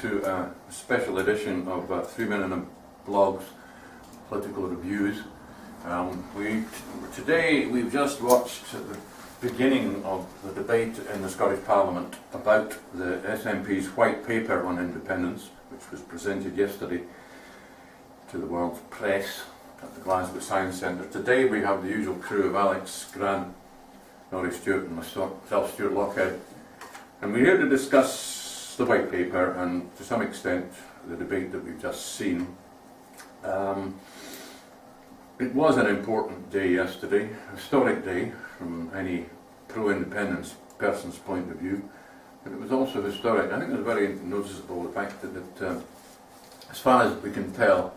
to a special edition of 3 Minute Blogs Political Reviews. Today we've just watched the beginning of the debate in the Scottish Parliament about the SNP's white paper on independence, which was presented yesterday to the world's press at the Glasgow Science Centre. Today we have the usual crew of Alex Grant, Norrie Stewart and myself, Stuart Lockhead, and we're here to discuss the white paper and to some extent the debate that we've just seen. It was an important day yesterday, a historic day from any pro-independence person's point of view, but it was also historic. I think it was very noticeable the fact that as far as we can tell,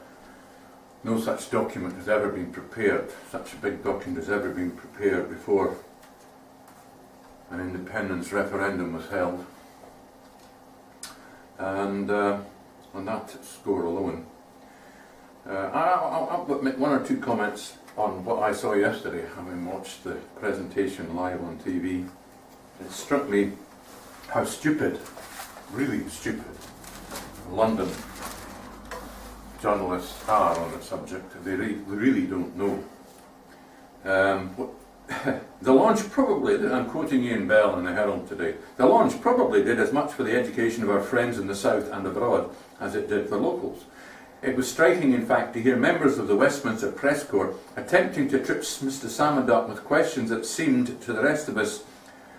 no such document has ever been prepared, such a big document has ever been prepared before an independence referendum was held. And on that score alone, I'll make one or two comments on what I saw yesterday, having watched the presentation live on TV. It struck me how stupid, really stupid, London journalists are on the subject. They really don't know. The launch probably, I'm quoting Ian Bell in the Herald today, the launch probably did as much for the education of our friends in the South and abroad as it did for locals. It was striking, in fact, to hear members of the Westminster Press Corps attempting to trip Mr Salmond up with questions that seemed to the rest of us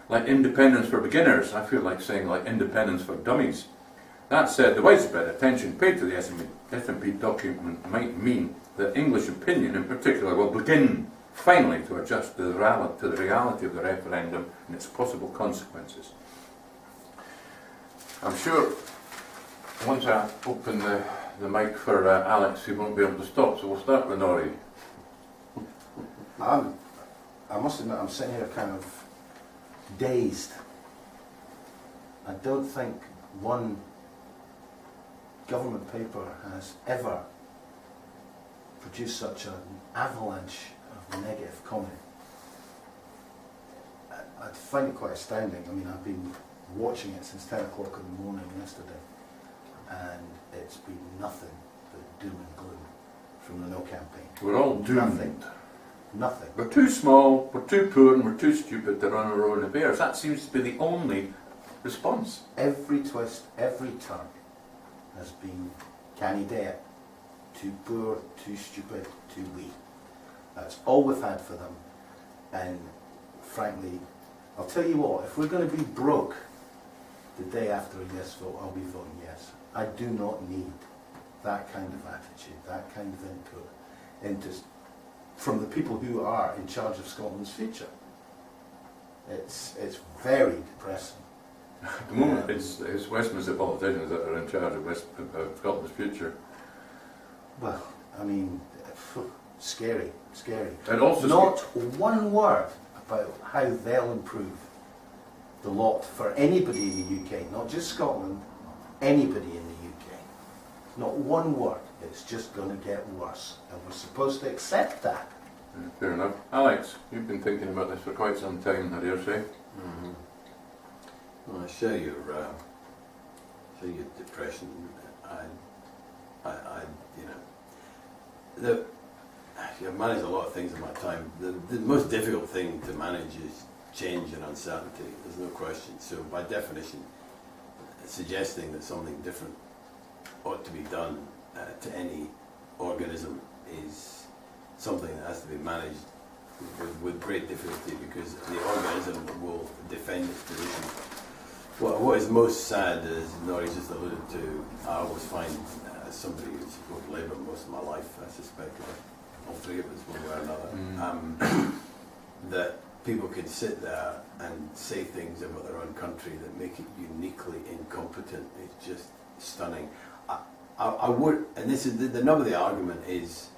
like independence for beginners. I feel like saying like independence for dummies. That said, the widespread attention paid to the SNP document might mean that English opinion in particular will begin finally to adjust to the reality of the referendum and its possible consequences. I'm sure once I open the mic for Alex, he won't be able to stop, so we'll start with Norrie. I must admit, I'm sitting here kind of dazed. I don't think one government paper has ever produced such an avalanche of negative comment. I find it quite astounding. I mean, I've been watching it since 10 o'clock in the morning yesterday, and it's been nothing but doom and gloom from the No campaign. We're all doomed. Nothing. We're too small, we're too poor, and we're too stupid to run our own affairs. That seems to be the only response. Every twist, every turn has been canny debt, too poor, too stupid, too weak. That's all we've had for them, and frankly, I'll tell you what, if we're going to be broke the day after a yes vote, I'll be voting yes. I do not need that kind of attitude, that kind of input from the people who are in charge of Scotland's future. It's very depressing. At the moment, it's Westminster politicians that are in charge of Scotland's future. Well, I mean, scary. And also not one word about how they'll improve the lot for anybody in the UK, not just Scotland, anybody in the UK. Not one word. It's just going to get worse, and we're supposed to accept that. Fair enough. Alex, you've been thinking about this for quite some time, I dare say. Mm-hmm. Well, I share your depression. I've managed a lot of things in my time. The most difficult thing to manage is change and uncertainty. There's no question. So, by definition, suggesting that something different ought to be done to any organism is something that has to be managed with great difficulty, because the organism will defend its position. What is most sad, as Norrie just alluded to, I always find, as somebody who's supported Labour most of my life, I suspect, all three of us one way or another, that people can sit there and say things about their own country that make it uniquely incompetent. It's just stunning. I would, and this is the nub of the argument is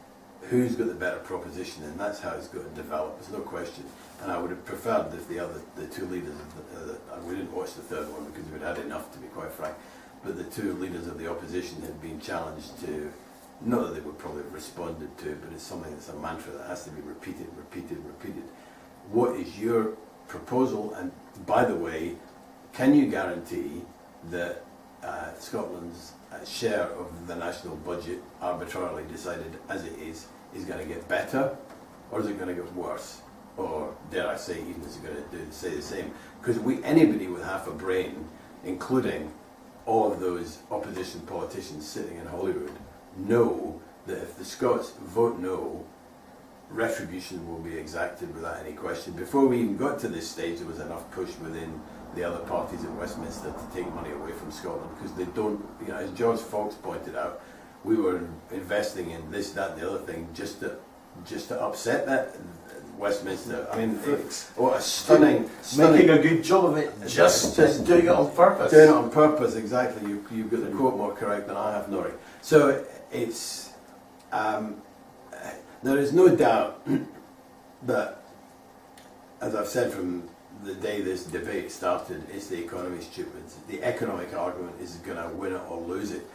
who's got the better proposition, and that's how it's got to develop. There's no question. And I would have preferred if the two leaders, we didn't watch the third one because we'd had enough, to be quite frank, but the two leaders of the opposition had been challenged to, not that they would probably have responded to, but it's something that's a mantra that has to be repeated. What is your proposal? And by the way, can you guarantee that Scotland's share of the national budget, arbitrarily decided as it is going to get better, or is it going to get worse? Or dare I say, even is it going to say the same? Because anybody with half a brain, including all of those opposition politicians sitting in Holyrood, know that if the Scots vote no, retribution will be exacted without any question. Before we even got to this stage, there was enough push within the other parties at Westminster to take money away from Scotland, because they don't, as George Fox pointed out, we were investing in this, that, and the other thing just to upset that Westminster. I mean, what a stunning, making a good job of it, just doing it on purpose. Doing it on purpose, exactly. You've got the quote more correct than I have, Norrie. So it's there is no doubt that, as I've said from the day this debate started, is the economy stupid? The economic argument is going to win it or lose it.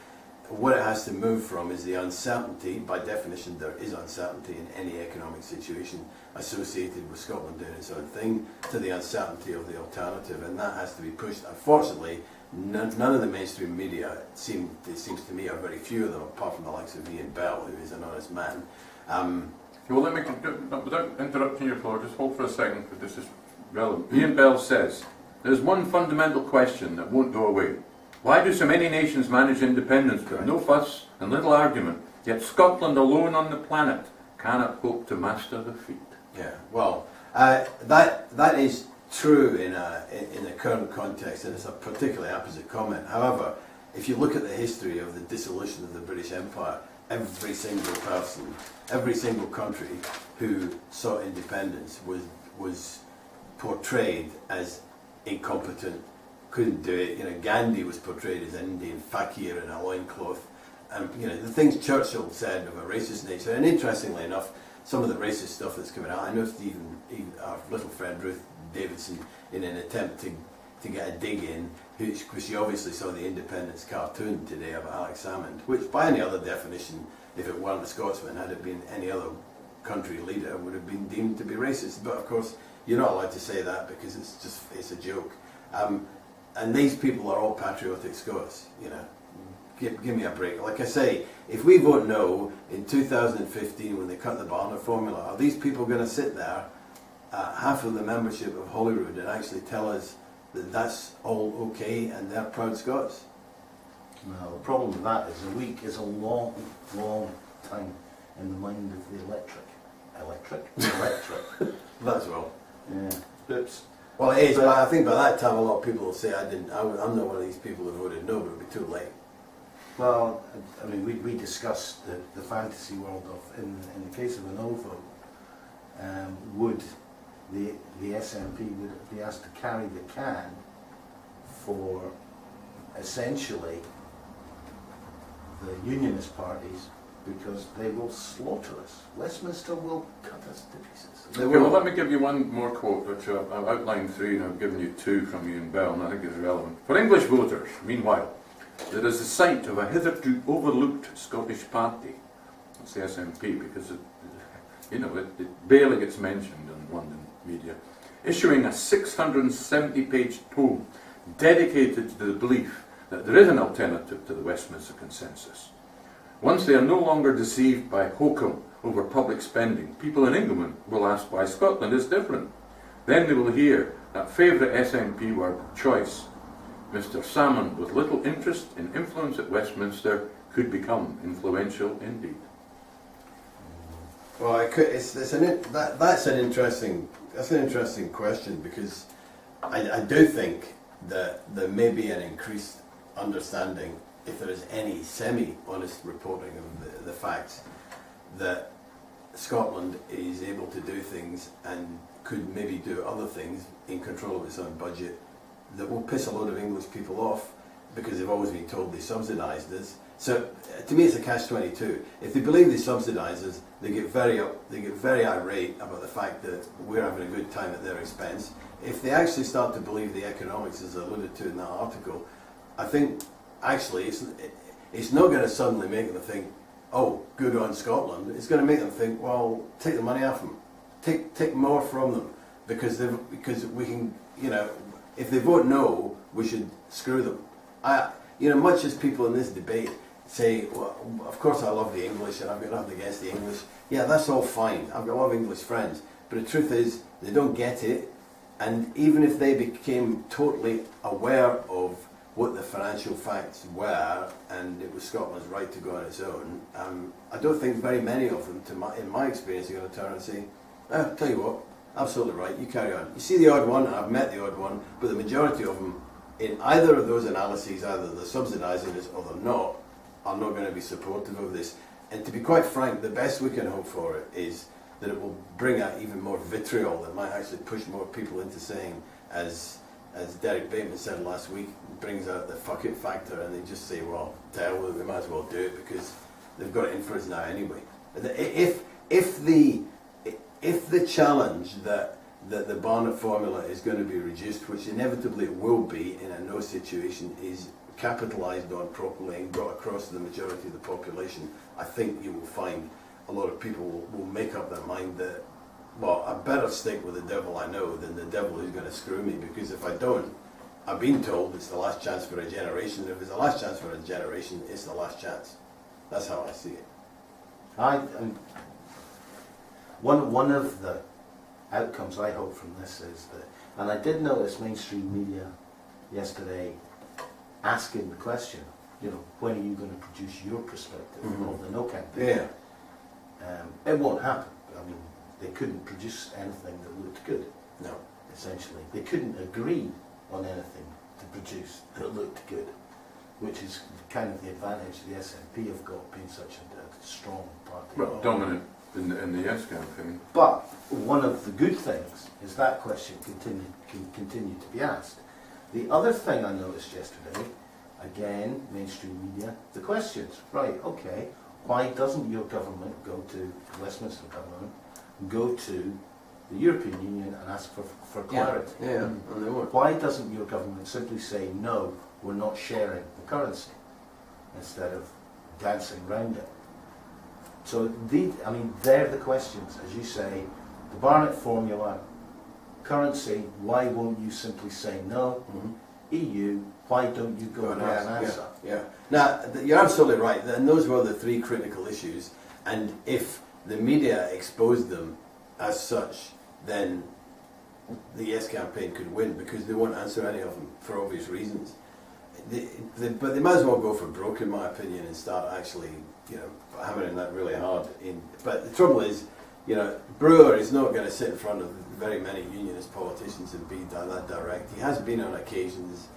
What it has to move from is the uncertainty. By definition, there is uncertainty in any economic situation associated with Scotland doing its own thing, to the uncertainty of the alternative, and that has to be pushed. Unfortunately, none of the mainstream media, it seems to me, are very few of them, apart from the likes of Ian Bell, who is an honest man. Well, let me, without interrupting your floor, just hold for a second, because this is relevant. Ian Bell says, there's one fundamental question that won't go away. Why do so many nations manage independence with no fuss and little argument, yet Scotland alone on the planet cannot hope to master the feat? Yeah, well, that is true in the current context, and it's a particularly apposite comment. However, if you look at the history of the dissolution of the British Empire, every single person, every single country who sought independence was portrayed as incompetent, couldn't do it. Gandhi was portrayed as an Indian fakir in a loincloth. The things Churchill said of a racist nature, and interestingly enough, some of the racist stuff that's coming out, I noticed even our little friend Ruth Davidson, in an attempt to get a dig in, because she obviously saw the Independence cartoon today about Alex Salmond, which by any other definition, if it weren't a Scotsman, had it been any other country leader, would have been deemed to be racist. But of course, you're not allowed to say that because it's a joke. And these people are all patriotic Scots, Give me a break. Like I say, if we vote no in 2015 when they cut the Barnard formula, are these people going to sit there, half of the membership of Holyrood, and actually tell us that that's all okay and they're proud Scots? No, the problem with that is a week is a long, long time in the mind of the electric. That's well. Yeah. Oops. Well, it is, but I think by that time a lot of people will say I'm not one of these people who voted no, but it'll be too late. Well, I mean, we discussed the fantasy world of, in the case of a no vote, would the SNP would be asked to carry the can for essentially the unionist parties, because they will slaughter us. Westminster will cut us to pieces. Okay, well, let me give you one more quote, which I've outlined three, and I've given you two from Ian Bell, and I think it's relevant. For English voters, meanwhile, there is the sight of a hitherto overlooked Scottish party. That's the SNP, because it barely gets mentioned in London media, issuing a 670-page tome dedicated to the belief that there is an alternative to the Westminster Consensus. Once they are no longer deceived by hokum over public spending, people in England will ask why Scotland is different. Then they will hear that favourite SNP word of choice. Mr. Salmond, with little interest in influence at Westminster, could become influential indeed. Well, that's an interesting question, because I do think that there may be an increased understanding, if there is any semi-honest reporting of the facts, that Scotland is able to do things and could maybe do other things in control of its own budget that will piss a load of English people off, because they've always been told they subsidised us. So to me it's a catch-22. If they believe they subsidise us, they get very irate about the fact that we're having a good time at their expense. If they actually start to believe the economics, as alluded to in that article, I think actually it's not going to suddenly make them think, oh, good on Scotland. It's going to make them think, well, take the money off them, take more from them, because we can, if they vote no, we should screw them. you know, much as people in this debate say, well, of course I love the English and I've got nothing against the English. Yeah, that's all fine. I've got a lot of English friends. But the truth is, they don't get it. And even if they became totally aware of what the financial facts were, and it was Scotland's right to go on its own, I don't think very many of them, in my experience, are going to turn and say, tell you what, absolutely right, you carry on. You see the odd one, and I've met the odd one, but the majority of them, in either of those analyses, either they're subsidising it or they're not, are not going to be supportive of this. And to be quite frank, the best we can hope for it is that it will bring out even more vitriol that might actually push more people into saying, as Derek Bateman said last week, brings out the fuck it factor, and they just say, well, hell, we might as well do it because they've got it in for us now anyway. If the challenge that the Barnett formula is going to be reduced, which inevitably it will be in a no situation, is capitalised on properly and brought across to the majority of the population, I think you will find a lot of people will make up their mind that, well, I better stick with the devil I know than the devil who's going to screw me, because if I don't, I've been told it's the last chance for a generation. If it's the last chance for a generation, it's the last chance. That's how I see it. One of the outcomes I hope from this is that, and I did notice mainstream media yesterday asking the question, you know, when are you going to produce your perspective of the no campaign? Yeah. It won't happen. I mean, they couldn't produce anything that looked good. No. Essentially, they couldn't agree on anything to produce that looked good, which is kind of the advantage the SNP have got, being such a strong party. Well, dominant in the Yes campaign. But one of the good things is that question can continue to be asked. The other thing I noticed yesterday, again, mainstream media, the questions. Right, okay, why doesn't your government go to the Westminster government, go to the European Union and ask for clarity? Yeah, and they won't. Why doesn't your government simply say, no, we're not sharing the currency, instead of dancing around it? So, they're the questions, as you say, the Barnett formula, currency, why won't you simply say no? EU, why don't you go and ask an answer? Yeah. Now, you're absolutely right, and those were the three critical issues, and if the media exposed them as such, then the Yes campaign could win, because they won't answer any of them for obvious reasons. But they might as well go for broke, in my opinion, and start actually, you know, hammering that really hard. But the trouble is, you know, Brewer is not going to sit in front of very many unionist politicians and be that direct. He has been on occasions,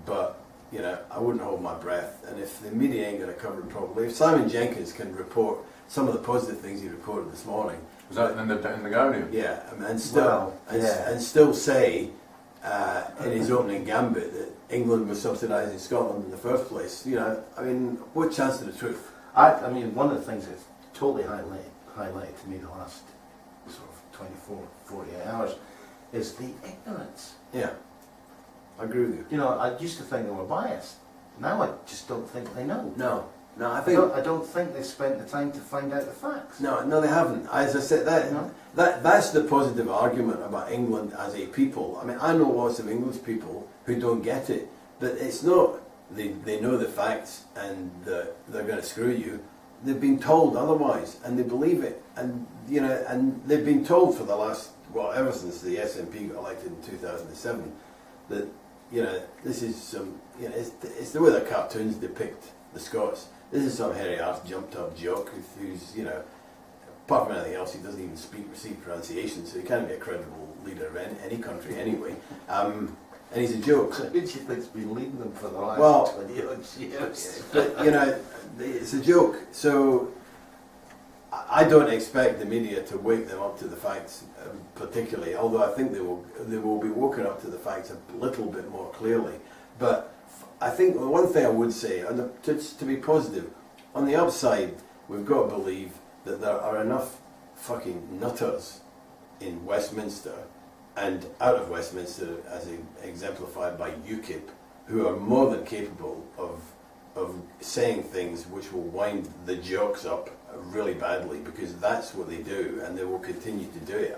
but, you know, I wouldn't hold my breath. And if the media ain't going to cover it properly, if Simon Jenkins can report some of the positive things he reported this morning. Was that in the Guardian? Yeah, and still say in his opening gambit that England was subsidising Scotland in the first place. You know, I mean, what chance of the truth? I mean, one of the things that's totally highlighted to me the last sort of 24, 48 hours is the ignorance. Yeah, I agree with you. You know, I used to think they were biased. Now I just don't think they know. No, I don't think they spent the time to find out the facts. No, they haven't. As I said, that's the positive argument about England as a people. I mean, I know lots of English people who don't get it, but it's not they know the facts and they're going to screw you. They've been told otherwise, and they believe it. And you know, and they've been told for the last, well, ever since the SNP got elected in 2007, that, you know, this is some, you know, it's the way the cartoons depict the Scots. This is some hairy-ass jumped-up jock who's, you know, apart from anything else, he doesn't even speak received pronunciation, so he can't be a credible leader of any country anyway. And he's a joke. So who do you think's been leading them for the last 20 odd years? But, you know, it's a joke. So I don't expect the media to wake them up to the facts particularly, although I think they will be woken up to the facts a little bit more clearly. But I think one thing I would say, and to be positive, on the upside, we've got to believe that there are enough fucking nutters in Westminster and out of Westminster, as exemplified by UKIP, who are more than capable of saying things which will wind the jocks up really badly, because that's what they do, and they will continue to do it.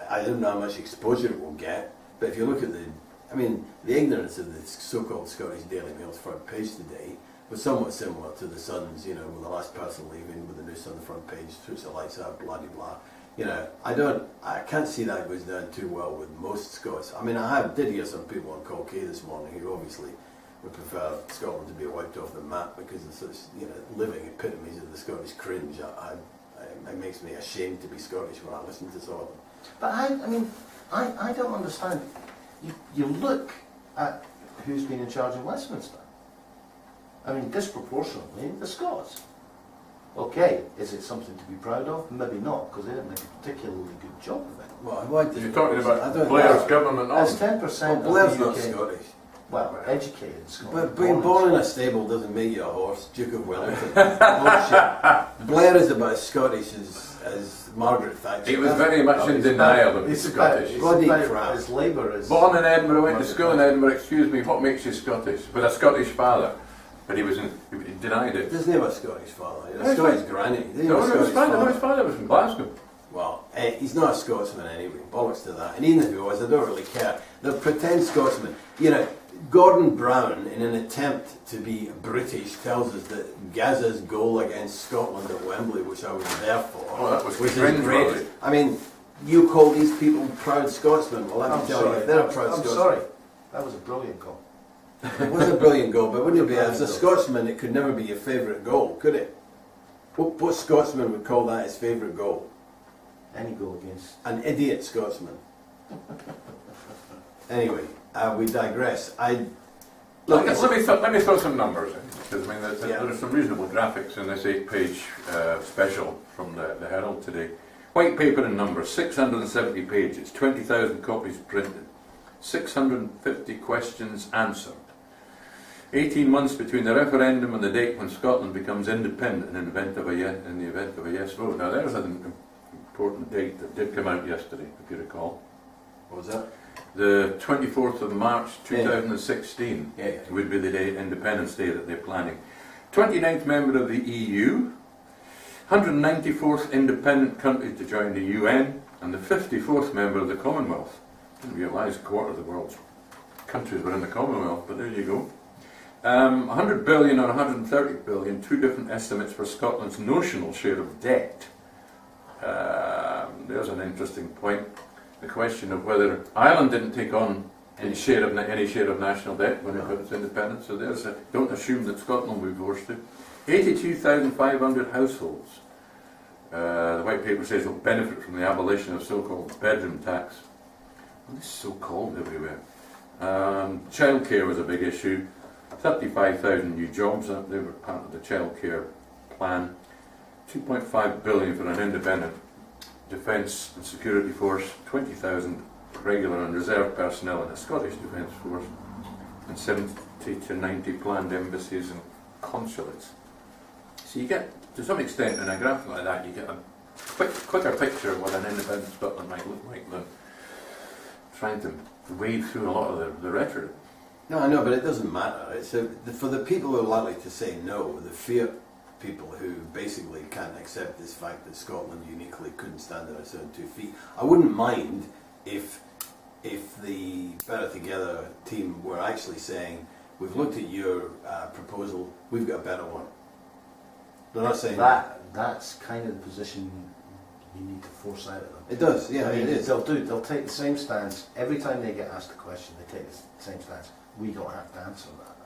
I don't know how much exposure it will get, but if you look at I mean, the ignorance of the so-called Scottish Daily Mail's front page today was somewhat similar to the Sun's, you know, with the last person leaving with the news on the front page, switch the lights out, blah, blah, blah. You know, I can't see that goes down too well with most Scots. I mean, did hear some people on Call K this morning who obviously would prefer Scotland to be wiped off the map because of such, you know, living epitomes of the Scottish cringe. It makes me ashamed to be Scottish when I listen to some of them. But I don't understand. You look at who's been in charge of Westminster. I mean, disproportionately, the Scots. Okay, is it something to be proud of? Maybe not, because they didn't make a particularly good job of it. Well, why did You're talking about I Blair's government As on. 10% Blair's of the not UK, Scottish. well, educated Scotland. But being born in a stable doesn't make you a horse, Duke of Wellington. Bullshit. Blair is about as Scottish as Margaret Thatcher. He was very much in denial of It's being about, Scottish. Bloody crap. his Labour is... Born in Edinburgh, went to school in Edinburgh, excuse me, what makes you Scottish? With a Scottish father. But he denied it. Doesn't have a Scottish father. He had No, a he's Scottish fine. granny. He didn't No, have a no, his Scottish father, no, father. his father was from Glasgow. Well, he's not a Scotsman anyway. Bollocks to that. And even if he was, I don't really care. The pretend Scotsman. You know, Gordon Brown, in an attempt to be British, tells us that Gazza's goal against Scotland at Wembley, which I was there for, Oh, that was his cringe, great. really. I mean, you call these people proud Scotsmen. Well, let me I'm tell you, sorry. if they're a proud I'm Scotsman. sorry. That was a brilliant call. It was a brilliant goal, but wouldn't it be? As a Scotsman, it could never be your favourite goal, could it? What Scotsman would call that his favourite goal? Any goal against... An idiot Scotsman. Anyway, we digress. Let me throw some numbers in, because I mean, Yeah. there are some reasonable graphics in this 8-page special from the Herald today. White paper and numbers, 670 pages, 20,000 copies printed, 650 questions answered. 18 months between the referendum and the date when Scotland becomes independent in the event of a yes vote. Now there's an important date that did come out yesterday, if you recall. What was that? The 24th of March 2016 Yeah. would be the day, Independence Day, that they're planning. 29th member of the EU, 194th independent country to join the UN, and the 54th member of the Commonwealth. I didn't realise a quarter of the world's countries were in the Commonwealth, but there you go. 100 billion or 130 billion, two different estimates for Scotland's notional share of debt. There's an interesting point. The question of whether Ireland didn't take on any share of national debt when it got its independence. So don't assume that Scotland will be forced to. 82,500 households. The white paper says will benefit from the abolition of so-called bedroom tax. Well, it's so cold everywhere. Childcare was a big issue. 35,000 new jobs. They were part of the childcare plan. 2.5 billion for an independent defence and security force, 20,000 regular and reserve personnel in a Scottish defence force, and 70 to 90 planned embassies and consulates. So you get, to some extent, in a graph like that, you get a quicker picture of what an independent Scotland might look like than trying to wade through a lot of the rhetoric. No, I know, but it doesn't matter. It's for the people who are likely to say no, the fear people who basically can't accept this fact that Scotland uniquely couldn't stand on its own 2 feet. I wouldn't mind if the Better Together team were actually saying, we've looked at your proposal, we've got a better one. They're not saying That's kind of the position you need to force out of them. It does, yeah, I mean, it is. They'll take the same stance. Every time they get asked a question, they take the same stance. We don't have to answer that.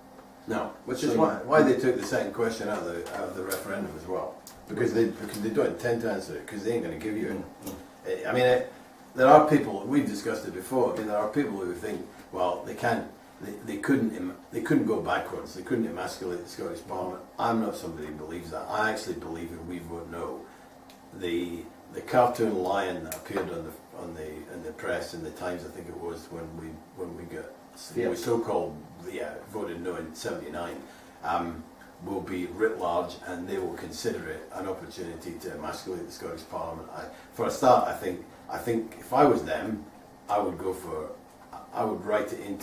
No, which is So why they took the second question out of the referendum as well, because they don't intend to answer it, because they ain't going to give you it. I mean, there are people, we've discussed it before. I mean, there are people who think, well, they couldn't go backwards, they couldn't emasculate the Scottish Parliament. I'm not somebody who believes that. I actually believe if we vote no, the cartoon lion that appeared in the press in the Times, I think it was, when we got we so-called voted no in '79, will be writ large, and they will consider it an opportunity to emasculate the Scottish Parliament. For a start, I think if I was them, I would write it in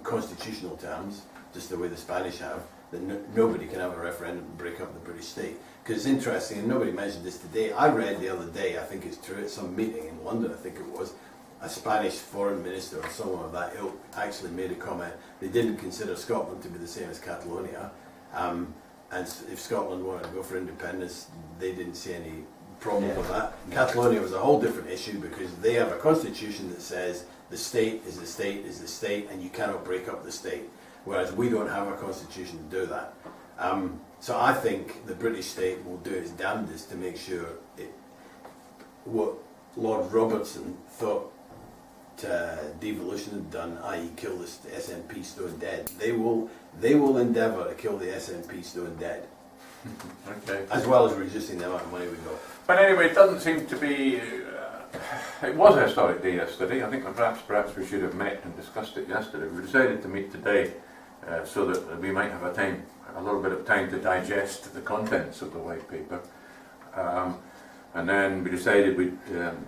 constitutional terms, just the way the Spanish have, that nobody can have a referendum and break up the British state. Because it's interesting, and nobody mentioned this today. I read the other day, I think it's true, at some meeting in London, I think it was, a Spanish foreign minister or someone of that ilk actually made a comment. They didn't consider Scotland to be the same as Catalonia, and if Scotland wanted to go for independence, they didn't see any problem with that. Catalonia was a whole different issue because they have a constitution that says the state is the state is the state, and you cannot break up the state, whereas we don't have a constitution to do that. So I think the British state will do its damnedest to make sure what Lord Robertson thought devolution had done, i.e. kill the SNP stone dead. They will endeavour to kill the SNP stone dead. Okay. As well as reducing the amount of money we got. But anyway, it doesn't seem to be. It was a historic day yesterday. I think that perhaps we should have met and discussed it yesterday. We decided to meet today so that we might have a little bit of time to digest the contents of the white paper. And then we decided we'd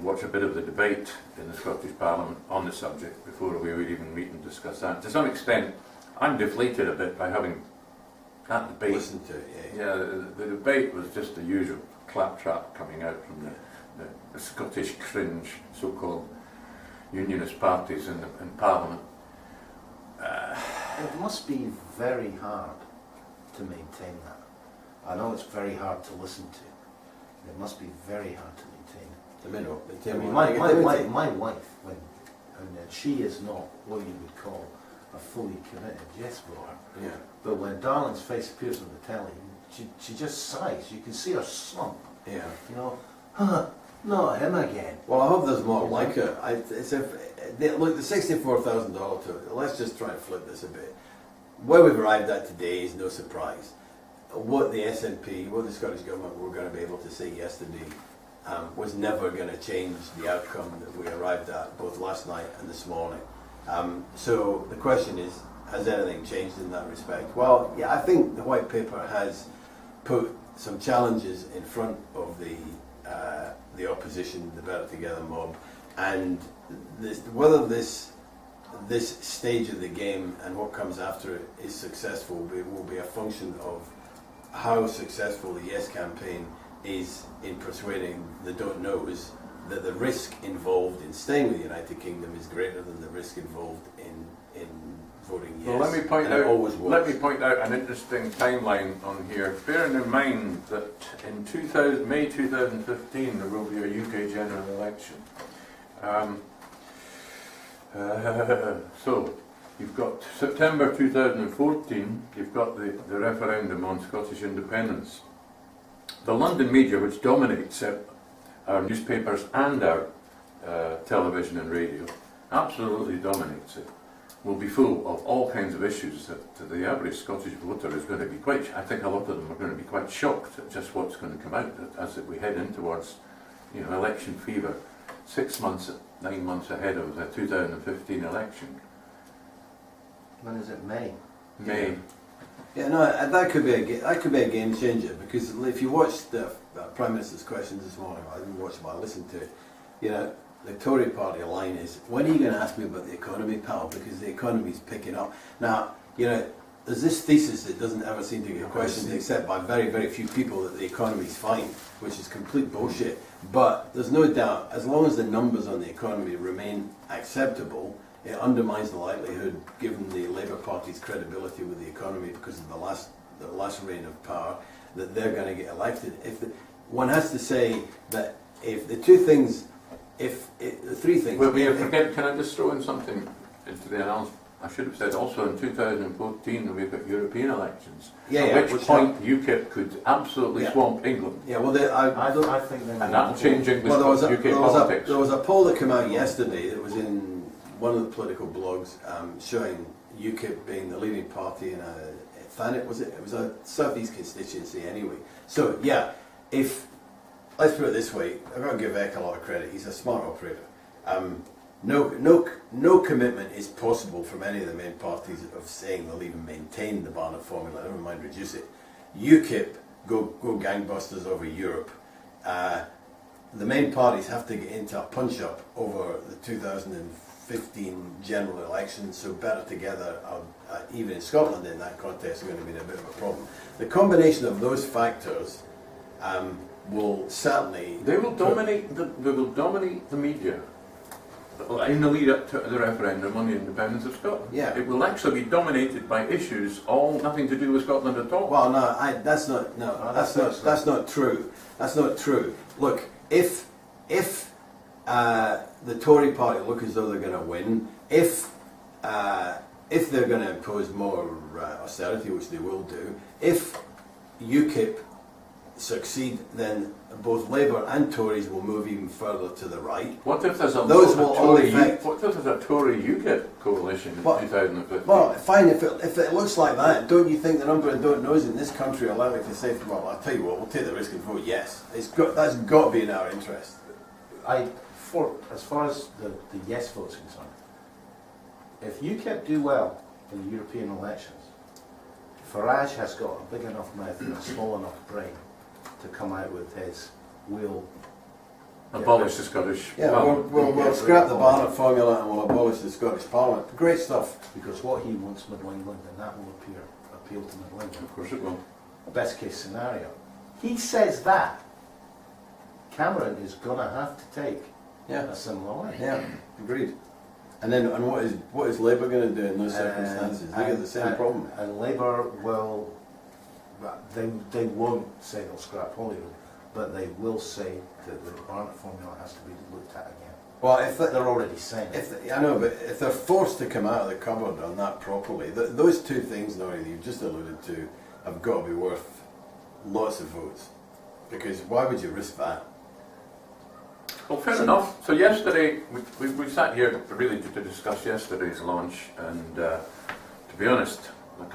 watch a bit of the debate in the Scottish Parliament on the subject before we would even meet and discuss that. To some extent, I'm deflated a bit by having that debate. Listen to it, yeah. The debate was just the usual claptrap coming out from the Scottish cringe, so-called unionist parties in Parliament. It must be very hard to maintain that. I know it's very hard to listen to. It must be very hard to maintain. I mean, my wife, when she is not what you would call a fully committed yes voter, yeah. but when Darlin's face appears on the telly, she just sighs. You can see her slump. Yeah. You know, not him again. Well, I hope there's more like her. Look, the $64,000 tour, let's just try and flip this a bit. Where we've arrived at today is no surprise. What the SNP, what the Scottish Government were going to be able to say yesterday was never going to change the outcome that we arrived at both last night and this morning. So the question is, has anything changed in that respect? Well, yeah, I think the white paper has put some challenges in front of the opposition, the Better Together mob, and whether this stage of the game and what comes after it is successful will be a function of how successful the Yes campaign is in persuading the Don't Knows that the risk involved in staying with the United Kingdom is greater than the risk involved in voting yes. Well, let me point out an interesting timeline on here. Bearing in mind that in May 2015 there will be a UK general election. So you've got September 2014, you've got the referendum on Scottish independence. The London media, which dominates our newspapers and our television and radio, absolutely dominates it, will be full of all kinds of issues that the average Scottish voter is going to be I think a lot of them are going to be quite shocked at just what's going to come out as we head in towards, election fever, 6 months, 9 months ahead of the 2015 election. When is it? May? May. Yeah, no, that could be a game changer, because if you watched the Prime Minister's questions this morning, I didn't watch it, but I listened to it. The Tory party line is, when are you going to ask me about the economy, pal? Because the economy's picking up. Now, there's this thesis that doesn't ever seem to get questioned except by very, very few people that the economy's fine, which is complete bullshit. But there's no doubt, as long as the numbers on the economy remain acceptable, it undermines the likelihood, given the Labour Party's credibility with the economy because of the last reign of power, that they're going to get elected. One has to say that if the three things. Well, can I just throw in something into the announcement? I should have said also in 2014 we've got European elections. At which point UKIP could absolutely swamp England. Yeah, well, I think and that'll change English UK politics. There was a poll that came out yesterday that was in one of the political blogs showing UKIP being the leading party in Thanet, was it? It was a southeast constituency anyway. So yeah, let's put it this way, I've got to give Eck a lot of credit. He's a smart operator. No commitment is possible from any of the main parties of saying they'll even maintain the Barnett formula, never mind reduce it. UKIP go gangbusters over Europe. The main parties have to get into a punch-up over the 2015 general election, so Better Together, even in Scotland in that context, are going to be a bit of a problem. The combination of those factors will certainly... They will dominate the media. in the lead up to the referendum on the independence of Scotland. Yeah. It will actually be dominated by issues all nothing to do with Scotland at all. Well, no, that's not true. That's not true. Look, if the Tory party look as though they're going to win, if they're going to impose more austerity, which they will do, if UKIP succeed, then both Labour and Tories will move even further to the right. What if there's a Tory UKIP coalition in 2015? Well, fine, if it looks like that, don't you think the number of don't knows in this country are likely to say, well, I'll tell you what, we'll take the risk and vote yes. That's got to be in our interest. As far as the yes vote's concerned, if UKIP do well in the European elections, Farage has got a big enough mouth and a small enough brain to come out with his "we'll abolish the Scottish Yeah, Parliament. we'll scrap the Barnett formula and we'll abolish the Scottish Parliament. Great stuff. because what he wants Middle England, and that will appeal to Middle England. Of course it will. Best case scenario. He says that Cameron is going to have to take a similar line. Yeah, agreed. And what is Labour going to do in those circumstances? They get the same problem. And Labour will, they won't say they'll scrap Holyrood, but they will say that the Barnett formula has to be looked at again. Well, if They're already saying it. I know, but if they're forced to come out of the cupboard on that properly, those two things, Norrie, that you've just alluded to, have got to be worth lots of votes. Because why would you risk that? Well, fair enough. So yesterday, we sat here really to discuss yesterday's launch, and to be honest, I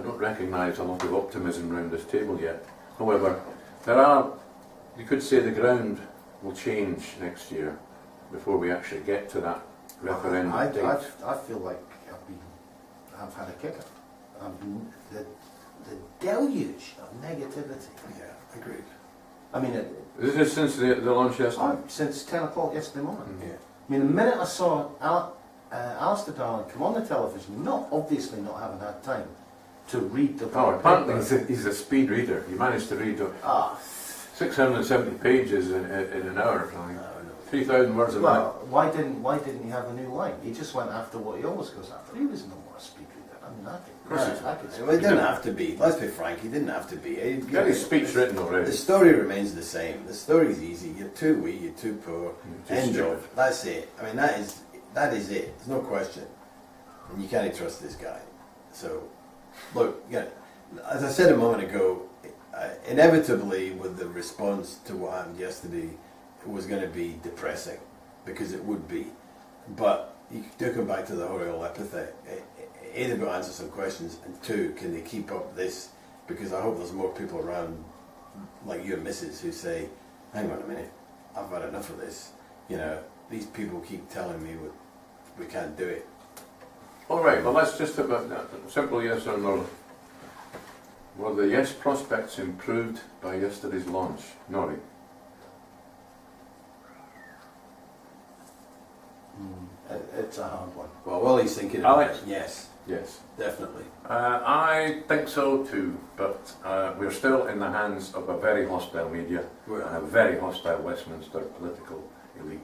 don't recognise a lot of optimism around this table yet. However, you could say the ground will change next year before we actually get to that referendum date. I feel like I've had a kicker. The deluge of negativity. Yeah, agreed. I mean, This is since the launch yesterday? since 10 o'clock yesterday morning. Yeah. I mean, the minute I saw Alistair Darling come on the television, obviously not having had time to read the Oh, apparently he's a speed reader. He managed to read 670 pages in an hour. 3,000 words a minute. Well, why didn't he have a new line? He just went after what he always goes after. He was no more a speed reader. I mean, I could Well, it didn't have to be. Let's be frank, he didn't have to be. He got his speech written already. The story remains the same. The story's easy. You're too weak, you're too poor. End of. That's it. I mean, that is it. There's no question. And you can't trust this guy. So, look, as I said a moment ago, inevitably with the response to what happened yesterday, it was going to be depressing, because it would be. But you do come back to the Oriole epithet. A, they've got to answer some questions, and two, can they keep up this? Because I hope there's more people around, like your missus, who say, hang on a minute, I've had enough of this. These people keep telling me we can't do it. All right, well, let's just have a simple yes or no. Were the yes prospects improved by yesterday's launch? Norrie? It's a hard one. Well, while he's thinking about Alex? it, yes, Yes. definitely. I think so too, but we're still in the hands of a very hostile media and a very hostile Westminster political elite.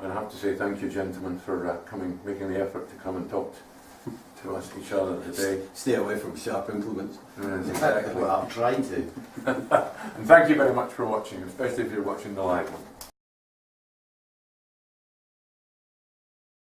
And I have to say thank you, gentlemen, for making the effort to come and talk to us, each other today. Stay away from sharp implements. Yes, exactly. Well, I'm trying to. And thank you very much for watching, especially if you're watching the live one.